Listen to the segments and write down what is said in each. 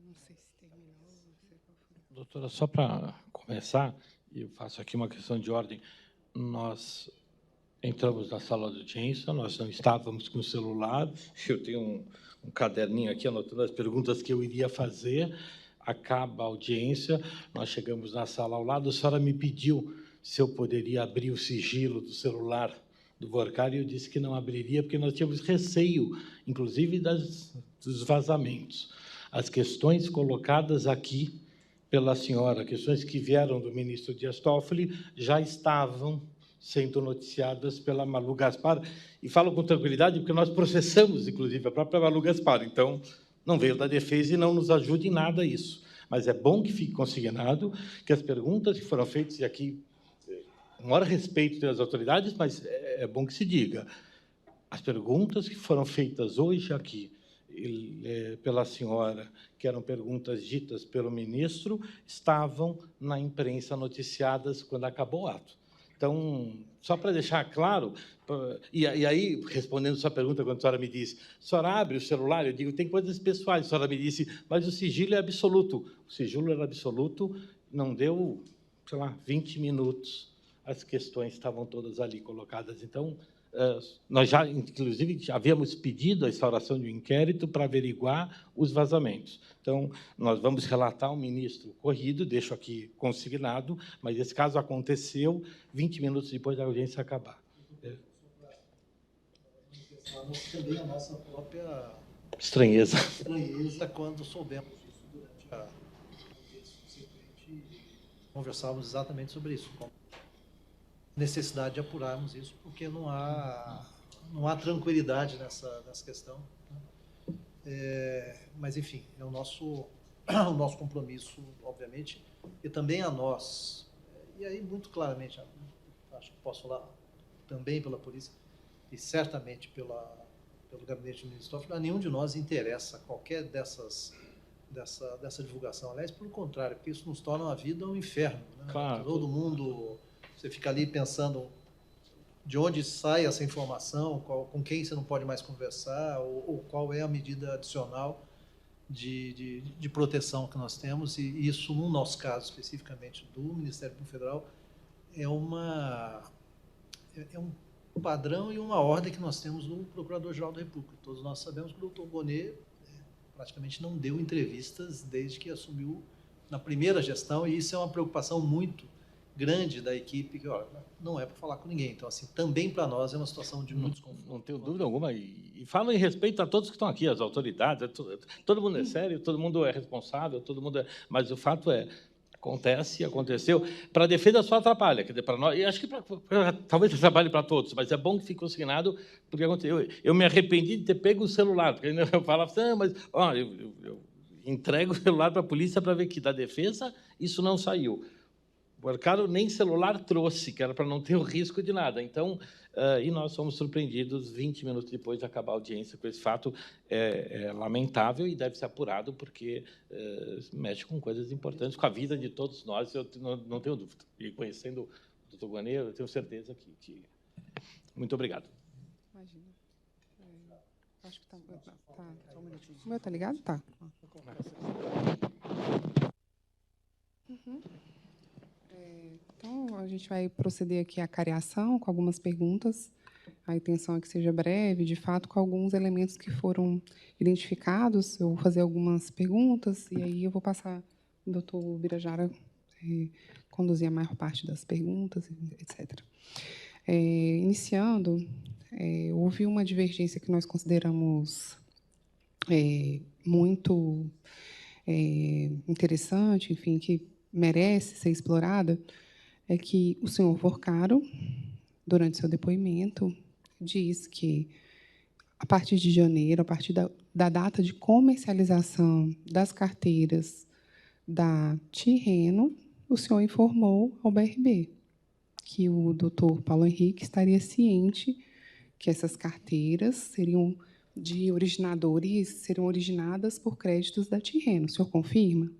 Não sei se terminou, não sei qual foi. Doutora, só para começar, eu faço aqui uma questão de ordem. Nós entramos na sala de audiência, nós não estávamos com o celular, eu tenho um caderninho aqui anotando as perguntas que eu iria fazer, acaba a audiência, nós chegamos na sala ao lado, a senhora me pediu se eu poderia abrir o sigilo do celular do Vorcari, e eu disse que não abriria, porque nós tínhamos receio, inclusive, dos vazamentos. As questões colocadas aqui pela senhora, questões que vieram do ministro Dias Toffoli, já estavam sendo noticiadas pela Malu Gaspar, e falo com tranquilidade porque nós processamos, inclusive, a própria Malu Gaspar, então não veio da defesa e não nos ajuda em nada isso. Mas é bom que fique consignado que as perguntas que foram feitas, e aqui, com o maior respeito das autoridades, mas é bom que se diga, as perguntas que foram feitas hoje aqui pela senhora, que eram perguntas ditas pelo ministro, estavam na imprensa noticiadas quando acabou o ato. Então, só para deixar claro, e aí, respondendo sua pergunta, quando a senhora me disse, a senhora abre o celular, eu digo, tem coisas pessoais, a senhora me disse, mas o sigilo é absoluto. O sigilo era absoluto, não deu, sei lá, 20 minutos, as questões estavam todas ali colocadas. Então, nós já, inclusive, já havíamos pedido a instauração de um inquérito para averiguar os vazamentos. Então, nós vamos relatar ao ministro corrido, deixo aqui consignado, mas esse caso aconteceu 20 minutos depois da audiência acabar. Também a nossa própria estranheza quando soubemos disso durante a audiência subsequente, conversávamos exatamente sobre isso. Necessidade de apurarmos isso, porque não há tranquilidade nessa questão. Mas, enfim, é o nosso compromisso, obviamente, e também a nós. E aí, muito claramente, acho que posso falar também pela polícia, e certamente pelo gabinete do ministro Toffoli, a nenhum de nós interessa qualquer dessa divulgação. Aliás, pelo contrário, porque isso nos torna a vida um inferno. Né? Claro. Todo mundo... Você fica ali pensando de onde sai essa informação, com quem você não pode mais conversar, ou qual é a medida adicional de proteção que nós temos. E isso, no nosso caso, especificamente do Ministério Público Federal, é um padrão e uma ordem que nós temos do Procurador-Geral da República. Todos nós sabemos que o doutor Bonet praticamente não deu entrevistas desde que assumiu na primeira gestão, e isso é uma preocupação muito grande da equipe, que não é para falar com ninguém. Então, assim, também para nós é uma situação de muito desconforto. Não tenho dúvida alguma. E falo em respeito a todos que estão aqui, as autoridades, todo mundo é sério, todo mundo é responsável, todo mundo é... Mas o fato é, aconteceu. Para a defesa só atrapalha, quer dizer, para nós, e acho que talvez atrapalhe para todos, mas é bom que fique consignado, porque aconteceu. Eu me arrependi de ter pego o celular, porque eu falava assim, mas eu entrego o celular para a polícia para ver que da defesa isso não saiu. O Vorcari nem celular trouxe, que era para não ter o risco de nada. Então, e nós fomos surpreendidos 20 minutos depois de acabar a audiência com esse fato. É lamentável e deve ser apurado, porque mexe com coisas importantes, com a vida de todos nós, eu não tenho dúvida. E conhecendo o doutor Guanet, eu tenho certeza que... Muito obrigado. Imagina. Acho que está... Só um minutinho. O meu está ligado? Tá. Uhum. Então, a gente vai proceder aqui à cariação com algumas perguntas. A intenção é que seja breve, de fato, com alguns elementos que foram identificados. Eu vou fazer algumas perguntas e aí eu vou passar o doutor Birajara conduzir a maior parte das perguntas, etc. Iniciando, houve uma divergência que nós consideramos muito interessante, enfim, que merece ser explorada, é que o senhor Vorcari, durante seu depoimento, diz que, a partir de janeiro, a partir da data de comercialização das carteiras da Tirreno, o senhor informou ao BRB que o doutor Paulo Henrique estaria ciente que essas carteiras seriam de originadores, seriam originadas por créditos da Tirreno. O senhor confirma?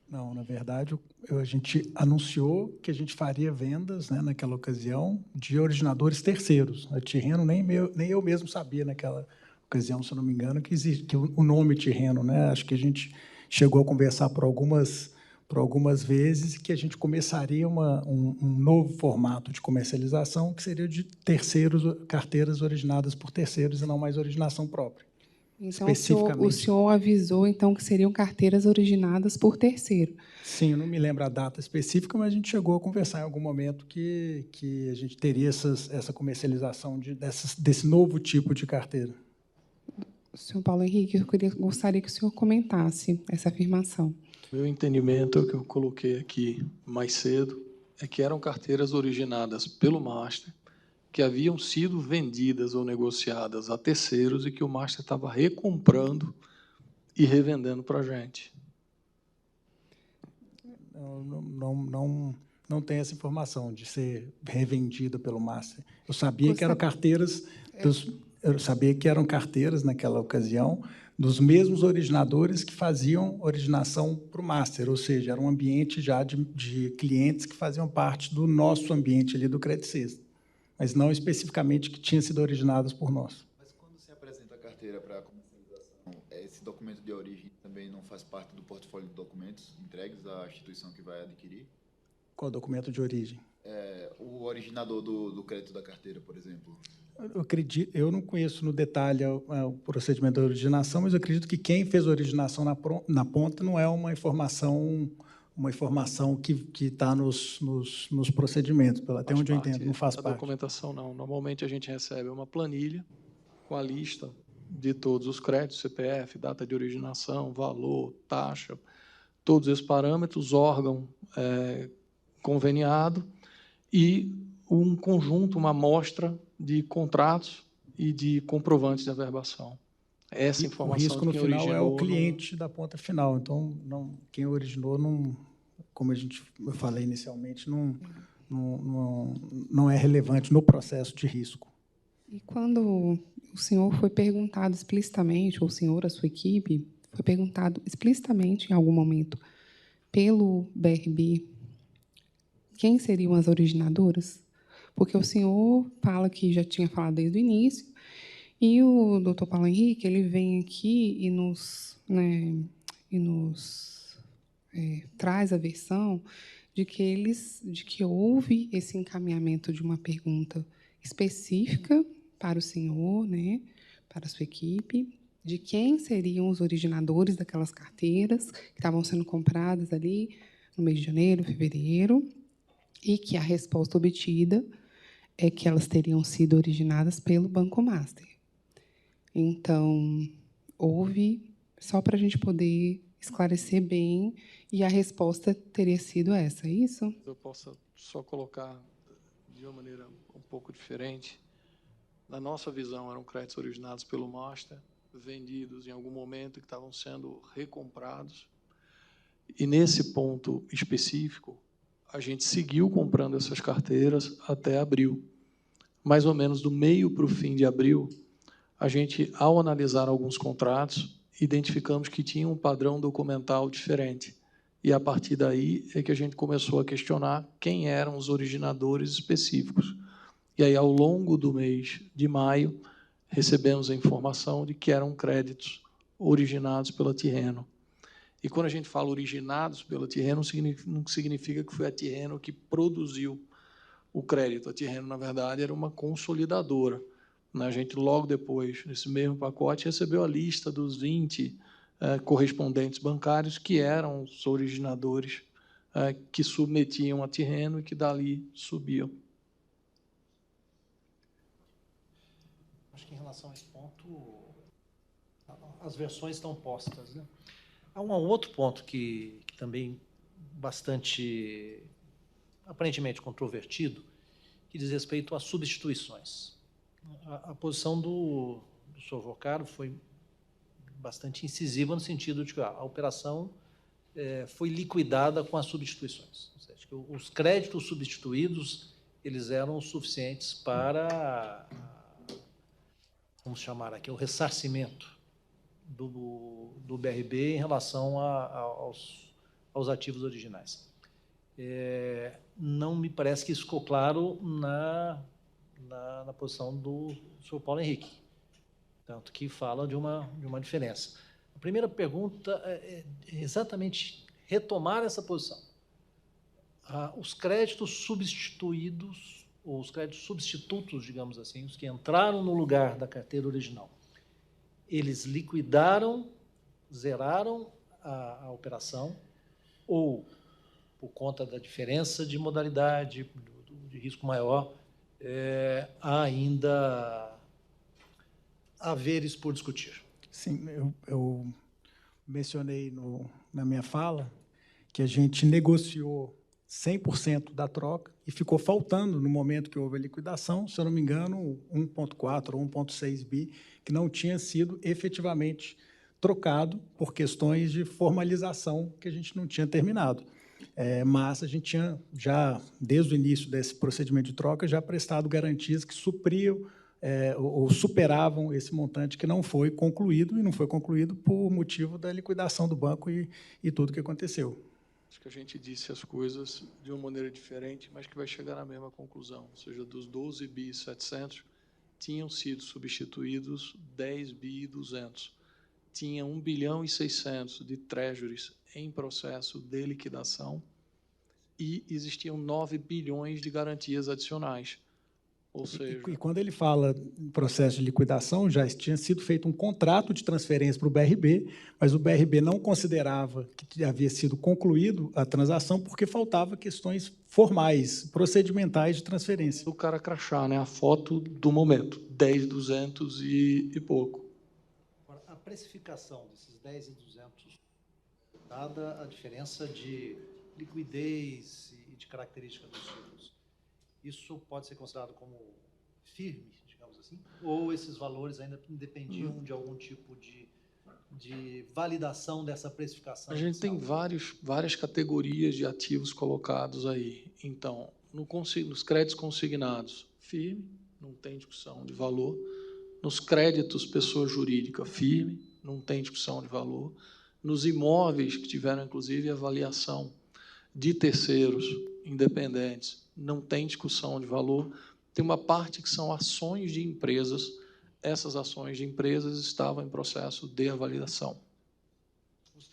Não, na verdade, a gente anunciou que a gente faria vendas, né, naquela ocasião, de originadores terceiros. A Tirreno, nem eu mesmo sabia naquela ocasião, se eu não me engano, que existe que o nome Tirreno, né? Acho que a gente chegou a conversar por algumas vezes que a gente começaria um novo formato de comercialização, que seria de carteiras originadas por terceiros e não mais originação própria. Então, o senhor avisou, então, que seriam carteiras originadas por terceiro. Sim, eu não me lembro a data específica, mas a gente chegou a conversar em algum momento que a gente teria essa comercialização desse novo tipo de carteira. Senhor Paulo Henrique, eu gostaria que o senhor comentasse essa afirmação. Meu entendimento, que eu coloquei aqui mais cedo, é que eram carteiras originadas pelo Master, que haviam sido vendidas ou negociadas a terceiros e que o Master estava recomprando e revendendo para a gente. Não tem essa informação de ser revendida pelo Master. Eu sabia que eram carteiras naquela ocasião dos mesmos originadores que faziam originação para o Master, ou seja, era um ambiente já de clientes que faziam parte do nosso ambiente ali do Credit System, mas não especificamente que tinham sido originados por nós. Mas quando você apresenta a carteira para a comercialização, esse documento de origem também não faz parte do portfólio de documentos entregues à instituição que vai adquirir? Qual documento de origem? O originador do crédito da carteira, por exemplo. Eu não conheço no detalhe o procedimento da originação, mas eu acredito que quem fez a originação na ponta não é uma informação que está nos procedimentos, até onde eu entendo, não faz parte. A documentação não. Normalmente a gente recebe uma planilha com a lista de todos os créditos, CPF, data de originação, valor, taxa, todos esses parâmetros, órgão conveniado e um conjunto, uma amostra de contratos e de comprovantes de averbação. Essa informação. O risco no final é o cliente da ponta final. Então, quem originou, como eu falei inicialmente, não é relevante no processo de risco. E quando o senhor foi perguntado explicitamente, ou o senhor, a sua equipe, foi perguntado explicitamente em algum momento pelo BRB quem seriam as originadoras? Porque o senhor fala que já tinha falado desde o início, e o doutor Paulo Henrique ele vem aqui e nos traz a versão de que houve esse encaminhamento de uma pergunta específica para o senhor, para a sua equipe, de quem seriam os originadores daquelas carteiras que estavam sendo compradas ali no mês de janeiro, fevereiro, e que a resposta obtida é que elas teriam sido originadas pelo Banco Master. Então, houve, só para a gente poder esclarecer bem, e a resposta teria sido essa, é isso? Eu posso só colocar de uma maneira um pouco diferente. Na nossa visão, eram créditos originados pelo Master, vendidos em algum momento, que estavam sendo recomprados. E, nesse ponto específico, a gente seguiu comprando essas carteiras até abril. Mais ou menos do meio para o fim de abril, a gente, ao analisar alguns contratos, identificamos que tinha um padrão documental diferente. E, a partir daí, é que a gente começou a questionar quem eram os originadores específicos. E aí, ao longo do mês de maio, recebemos a informação de que eram créditos originados pela Tirreno. E, quando a gente fala originados pela Tirreno, não significa que foi a Tirreno que produziu o crédito. A Tirreno, na verdade, era uma consolidadora. A gente, logo depois, nesse mesmo pacote, recebeu a lista dos 20 correspondentes bancários que eram os originadores que submetiam a Tirreno e que, dali, subiam. Acho que, em relação a esse ponto, as versões estão postas, né? Há um outro ponto que também bastante, aparentemente, controvertido, que diz respeito às substituições. A posição do senhor Vocaro foi bastante incisiva no sentido de que a operação foi liquidada com as substituições. Ou seja, que os créditos substituídos eles eram suficientes para, vamos chamar aqui, o ressarcimento do BRB em relação aos ativos originais. Não me parece que isso ficou claro na posição do senhor Paulo Henrique, tanto que fala de uma diferença. primeira pergunta é exatamente retomar essa posição. Os créditos substituídos, ou os créditos substitutos, digamos assim, os que entraram no lugar da carteira original, eles liquidaram, zeraram a operação, ou, por conta da diferença de modalidade, de risco maior, há ainda haveres por discutir? Sim, eu mencionei na minha fala que a gente negociou 100% da troca e ficou faltando, no momento que houve a liquidação, se eu não me engano, 1,4 ou 1,6 bi, que não tinha sido efetivamente trocado por questões de formalização que a gente não tinha terminado. Mas a gente tinha, já desde o início desse procedimento de troca, já prestado garantias que supriam ou superavam esse montante que não foi concluído, e não foi concluído por motivo da liquidação do banco e tudo que aconteceu. Acho que a gente disse as coisas de uma maneira diferente, mas que vai chegar na mesma conclusão. Ou seja, dos 12 bi 700, tinham sido substituídos 10 bi 200. Tinha 1 bilhão e 600 de treasuries em processo de liquidação e existiam 9 bilhões de garantias adicionais. Ou seja, E quando ele fala em processo de liquidação, já tinha sido feito um contrato de transferência para o BRB, mas o BRB não considerava que havia sido concluído a transação porque faltava questões formais, procedimentais de transferência. o cara crachá, né? A foto do momento, 10, 200 e pouco. Agora, a precificação desses 10 e 200, dada a diferença de liquidez e de característica dos títulos, isso pode ser considerado como firme, digamos assim? Ou esses valores ainda dependiam de algum tipo de validação dessa precificação? A gente tem várias categorias de ativos colocados aí. Então, nos créditos consignados, firme, não tem discussão de valor. Nos créditos pessoa jurídica, firme, não tem discussão de valor. Nos imóveis que tiveram, inclusive, avaliação de terceiros independentes, não tem discussão de valor. Tem uma parte que são ações de empresas. Essas ações de empresas estavam em processo de avaliação.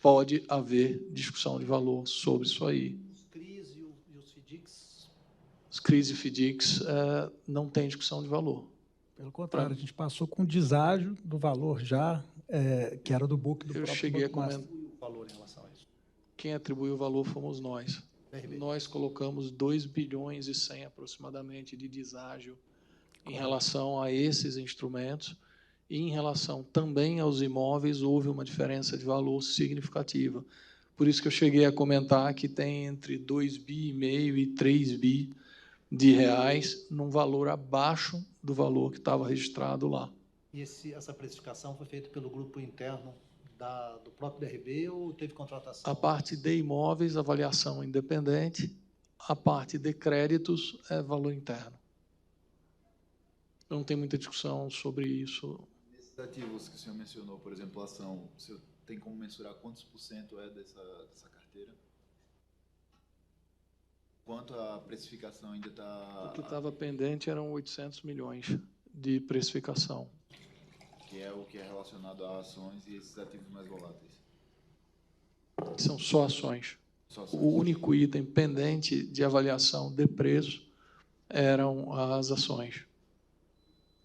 Pode haver discussão de valor sobre isso aí. Os CRIs e os FDICs? Os CRIs e FDICs não tem discussão de valor. Pelo contrário, a gente passou com deságio do valor já, que era do book do Eu próprio cheguei Banco a Master. O valor em relação a isso? Quem atribuiu o valor fomos nós. BRB. Nós colocamos 2 bilhões e 100 aproximadamente de deságio em relação a esses instrumentos, e em relação também aos imóveis houve uma diferença de valor significativa. Por isso que eu cheguei a comentar que tem entre 2,5 bi e 3 bi de reais, num valor abaixo do valor que estava registrado lá. E essa precificação foi feita pelo grupo interno do próprio BRB ou teve contratação? A parte de imóveis, avaliação independente. A parte de créditos é valor interno. Não tem muita discussão sobre isso. Nesses ativos que o senhor mencionou, por exemplo, a ação, o senhor tem como mensurar quantos por cento é dessa carteira? Quanto a precificação ainda está... O que estava pendente eram 800 milhões de precificação. Que é o que é relacionado a ações e esses ativos mais voláteis. São só ações. Só ações. O único item pendente de avaliação de preço eram as ações.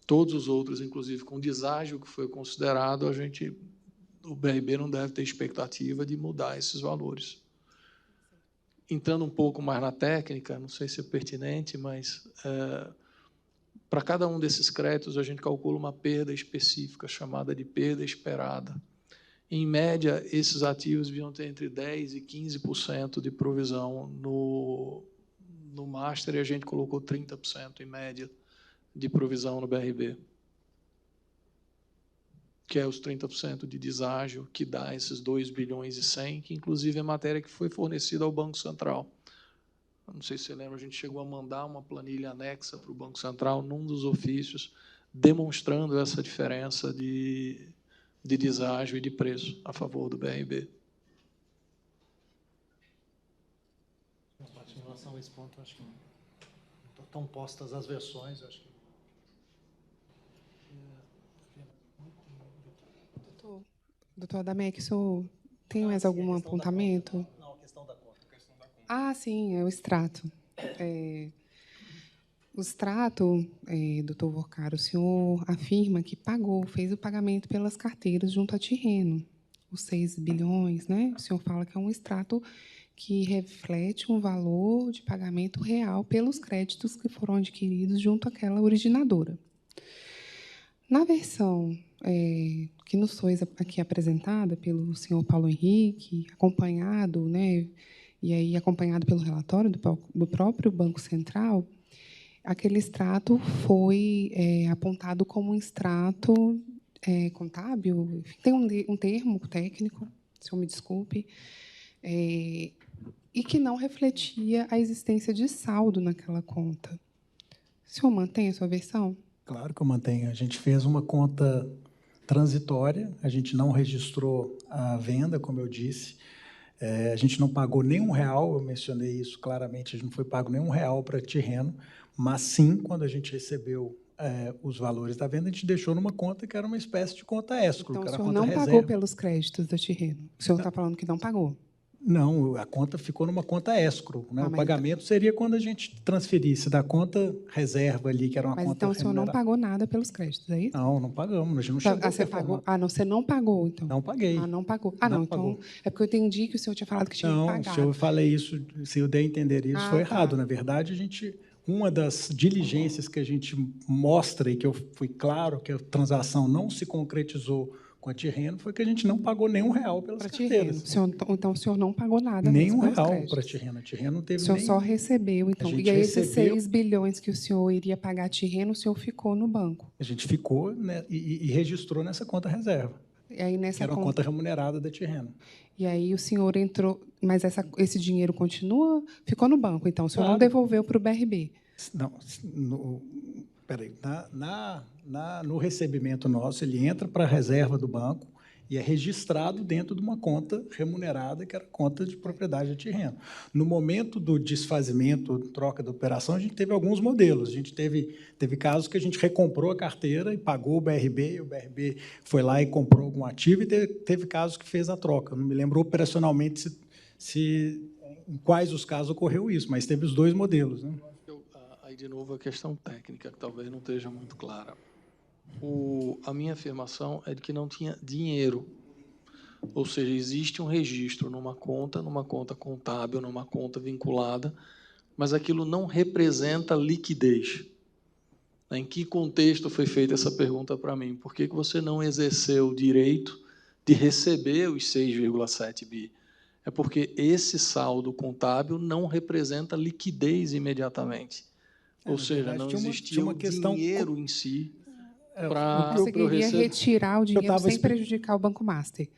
Todos os outros, inclusive com deságio que foi considerado, o BRB não deve ter expectativa de mudar esses valores. Entrando um pouco mais na técnica, não sei se é pertinente, mas para cada um desses créditos a gente calcula uma perda específica, chamada de perda esperada. Em média, esses ativos deviam ter entre 10% e 15% de provisão no Master, e a gente colocou 30% em média de provisão no BRB, que é os 30% de deságio, que dá esses 2 bilhões e 100, que inclusive é matéria que foi fornecida ao Banco Central. Não sei se você lembra, a gente chegou a mandar uma planilha anexa para o Banco Central num dos ofícios, demonstrando essa diferença de deságio e de preço a favor do BRB. Em relação a esse ponto, acho que estão postas as versões, acho que... Doutor Adamec, o senhor tem mais algum apontamento? Não, a questão da conta. Ah, sim, é o extrato. O extrato, doutor Vorcaro, o senhor afirma que pagou, fez o pagamento pelas carteiras junto à Tirreno, os 6 bilhões, né? O senhor fala que é um extrato que reflete um valor de pagamento real pelos créditos que foram adquiridos junto àquela originadora. Na versão que nos foi aqui apresentada pelo senhor Paulo Henrique, acompanhado, né, e aí acompanhado pelo relatório do próprio Banco Central, aquele extrato foi apontado como um extrato contábil, enfim, tem um termo técnico, se eu me desculpe, e que não refletia a existência de saldo naquela conta. O senhor mantém a sua versão? Claro que eu mantenho. A gente fez uma conta transitória, a gente não registrou a venda, como eu disse, a gente não pagou nenhum real, eu mencionei isso claramente, a gente não foi pago nenhum real para a Tirreno, mas sim, quando a gente recebeu os valores da venda, a gente deixou numa conta que era uma espécie de conta escro. Então, que o era senhor conta não reserva. pagou pelos créditos da Tirreno? O senhor está falando que não pagou? Não, a conta ficou numa conta escro. Né? Ah, O mas pagamento seria quando a gente transferisse da conta reserva ali, que era uma Mas conta então o senhor não remunerada. pagou nada pelos créditos, é isso? Não, não pagamos. A gente não Tá, chegou a você performar. pagou? Ah, não, você não pagou, então. Não paguei. Ah, não pagou. Não Então pagou. é porque eu entendi que o senhor tinha falado que tinha Não, pagado. se eu falei isso, se eu dei a entender isso, foi tá. errado. Na verdade, uma das diligências que a gente mostra e que eu fui claro que a transação não se concretizou com a Tirreno foi que a gente não pagou nenhum real pelas Para carteiras. Tirreno. Então o senhor não pagou nada Nenhum pelos real créditos. para a Tirreno. A Tirreno não teve O senhor nem... só recebeu, então. A gente E aí esses recebeu- 6 bilhões que o senhor iria pagar a Tirreno, o senhor ficou no banco. A gente ficou, né, e registrou nessa conta reserva, E aí que nessa era uma conta remunerada da Tirreno. E aí o senhor entrou, mas esse dinheiro ficou no banco, então o senhor não Claro. devolveu para o BRB. Não, peraí, no recebimento nosso, ele entra para a reserva do banco e é registrado dentro de uma conta remunerada, que era conta de propriedade da Tirreno. No momento do desfazimento, troca da operação, a gente teve alguns modelos. A gente teve casos que a gente recomprou a carteira e pagou o BRB, e o BRB foi lá e comprou algum ativo, e teve casos que fez a troca. Não me lembro operacionalmente em quais os casos ocorreu isso, mas teve os dois modelos, né? Aí, de novo, a questão técnica, que talvez não esteja muito clara. A minha afirmação é de que não tinha dinheiro. Ou seja, existe um registro numa conta contábil, numa conta vinculada, mas aquilo não representa liquidez. Em que contexto foi feita essa pergunta para mim? Por que você não exerceu o direito de receber os 6,7 bi? É porque esse saldo contábil não representa liquidez imediatamente. Ou seja, não existia uma o questão dinheiro em si Você para eu queria receber. retirar o dinheiro sem expli- prejudicar o Banco Master.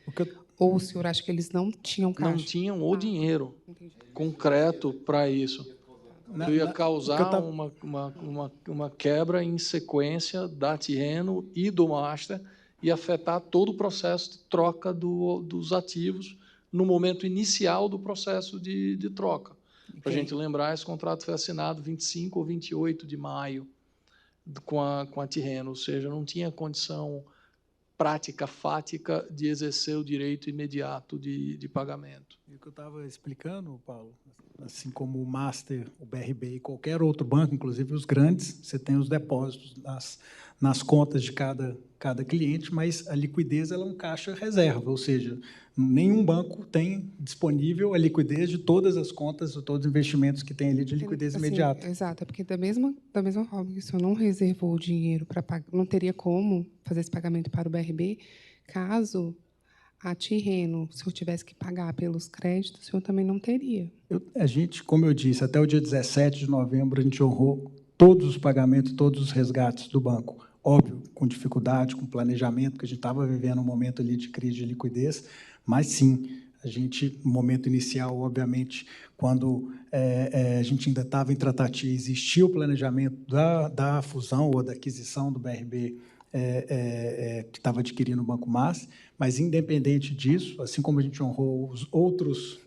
Ou o senhor acha que eles não tinham caixa? Não tinham o dinheiro Entendi. concreto para isso. Eu ia causar uma quebra em sequência da Tirreno e do Master e afetar todo o processo de troca dos ativos no momento inicial do processo de troca. Para a gente lembrar, esse contrato foi assinado 25 ou 28 de maio com a Tirreno, ou seja, não tinha condição prática, fática, de exercer o direito imediato de pagamento. E o que eu estava explicando, Paulo, assim como o Master, o BRB e qualquer outro banco, inclusive os grandes, você tem os depósitos nas contas de cada cliente, mas a liquidez ela é um caixa reserva, ou seja, nenhum banco tem disponível a liquidez de todas as contas, de todos os investimentos que tem ali de liquidez Assim, imediata. Exato, porque da mesma forma que o senhor não reservou o dinheiro para pagar, não teria como fazer esse pagamento para o BRB, caso a Tirreno, se eu tivesse que pagar pelos créditos, o senhor também não teria. A gente, como eu disse, até o dia 17 de novembro, a gente honrou todos os pagamentos, todos os resgates do banco. Óbvio, com dificuldade, com planejamento, porque a gente estava vivendo um momento ali de crise de liquidez, mas, sim, a gente, no momento inicial, obviamente, quando a gente ainda estava em tratativa, existia o planejamento da fusão ou da aquisição do BRB, que estava adquirindo o Banco Master, mas, independente disso, assim como a gente honrou os outros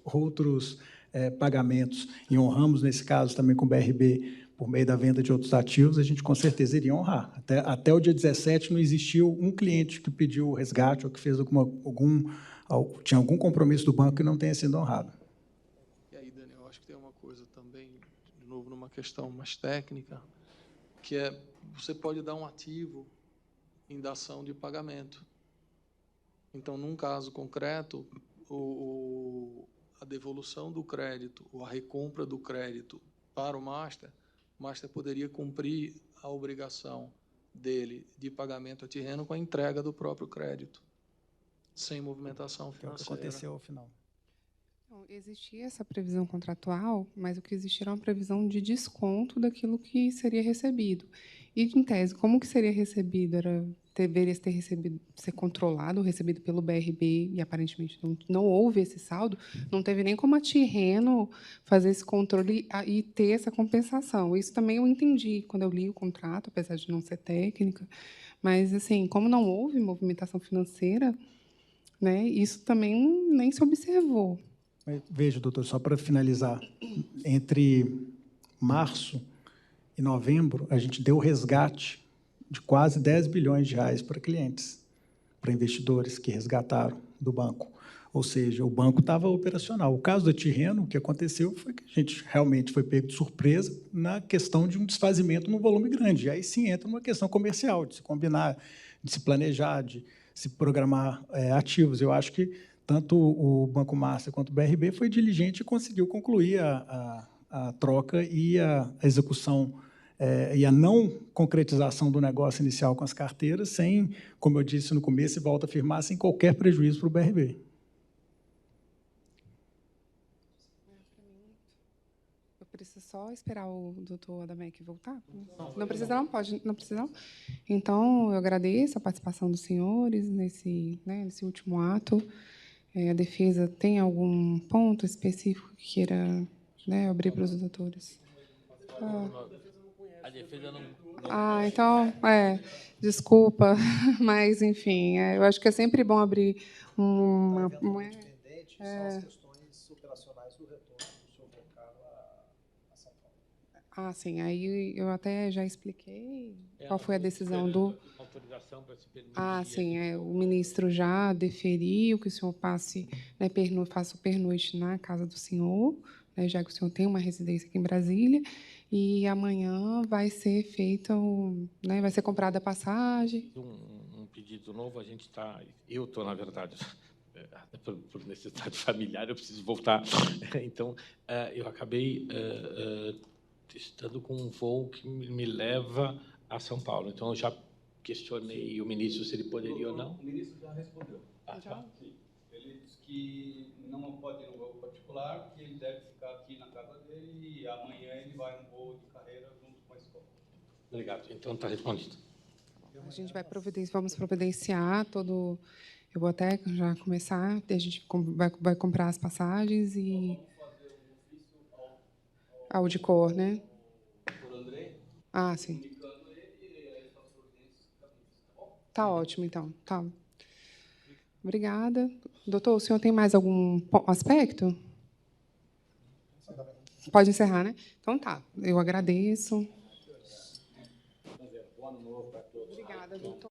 pagamentos, e honramos, nesse caso, também com o BRB, por meio da venda de outros ativos, a gente com certeza iria honrar. Até o dia 17 não existiu um cliente que pediu resgate ou que fez tinha algum compromisso do banco que não tenha sido honrado. E aí, Daniel, eu acho que tem uma coisa também, de novo, numa questão mais técnica, que é, você pode dar um ativo em dação de pagamento. Então, num caso concreto, a devolução do crédito, ou a recompra do crédito para o master poderia cumprir a obrigação dele de pagamento a terreno com a entrega do próprio crédito, sem movimentação financeira. Que é o que aconteceu ao final. Então, existia essa previsão contratual, mas o que existia era uma previsão de desconto daquilo que seria recebido. E, em tese, como que seria recebido? Deveria ter recebido, ser controlado, recebido pelo BRB, e aparentemente não houve esse saldo, não teve nem como a Tirreno fazer esse controle e ter essa compensação. Isso também eu entendi quando eu li o contrato, apesar de não ser técnica, mas, assim, como não houve movimentação financeira, né, isso também nem se observou. Veja, doutor, só para finalizar, entre março e novembro, a gente deu resgate de quase 10 bilhões de reais para clientes, para investidores que resgataram do banco. Ou seja, o banco estava operacional. O caso da Tirreno, o que aconteceu foi que a gente realmente foi pego de surpresa na questão de um desfazimento num volume grande. E aí sim entra uma questão comercial, de se combinar, de se planejar, de se programar ativos. Eu acho que tanto o Banco Master quanto o BRB foi diligente e conseguiu concluir a troca e a execução e a não concretização do negócio inicial com as carteiras, sem, como eu disse no começo, e volto a afirmar, sem qualquer prejuízo para o BRB. Eu preciso só esperar o doutor Adamec voltar? Não precisa, não? Pode, não precisa, não? Então, eu agradeço a participação dos senhores nesse último ato. A defesa tem algum ponto específico que queira, né, abrir para os doutores? A defesa não... Então, desculpa, mas, enfim, eu acho que é sempre bom abrir uma... Pendente são as questões operacionais do retorno do seu vocário a São Paulo. Sim, aí eu até já expliquei qual foi a decisão do... Autorização para se permitir... sim, o ministro já deferiu que o senhor passe, né, faça o pernoite na casa do senhor, né, já que o senhor tem uma residência aqui em Brasília, e amanhã vai ser feita vai ser comprada a passagem. Um pedido novo, a gente está... Eu estou, na verdade, até por necessidade familiar, eu preciso voltar. Então, eu acabei estando com um voo que me leva a São Paulo. Então, eu já questionei o ministro se ele poderia ou não. O ministro já respondeu. Já? Sim. Ele disse que não pode ir no voo particular, que ele deve ficar aqui na casa dele e amanhã ele vai no voo de carreira junto com a escola. Obrigado. Então, está respondido. A gente vamos providenciar todo... Eu vou até já começar, a gente vai comprar as passagens e... Vamos fazer um ofício ao de cor, né? por André. Sim. Comunicando ele e aí as providências cabíveis, tá bom? Tá ótimo, então. Tá. Obrigada. Doutor, o senhor tem mais algum aspecto? Pode encerrar, né? Então, tá. Eu agradeço. Bom ano novo para todos. Obrigada, doutor.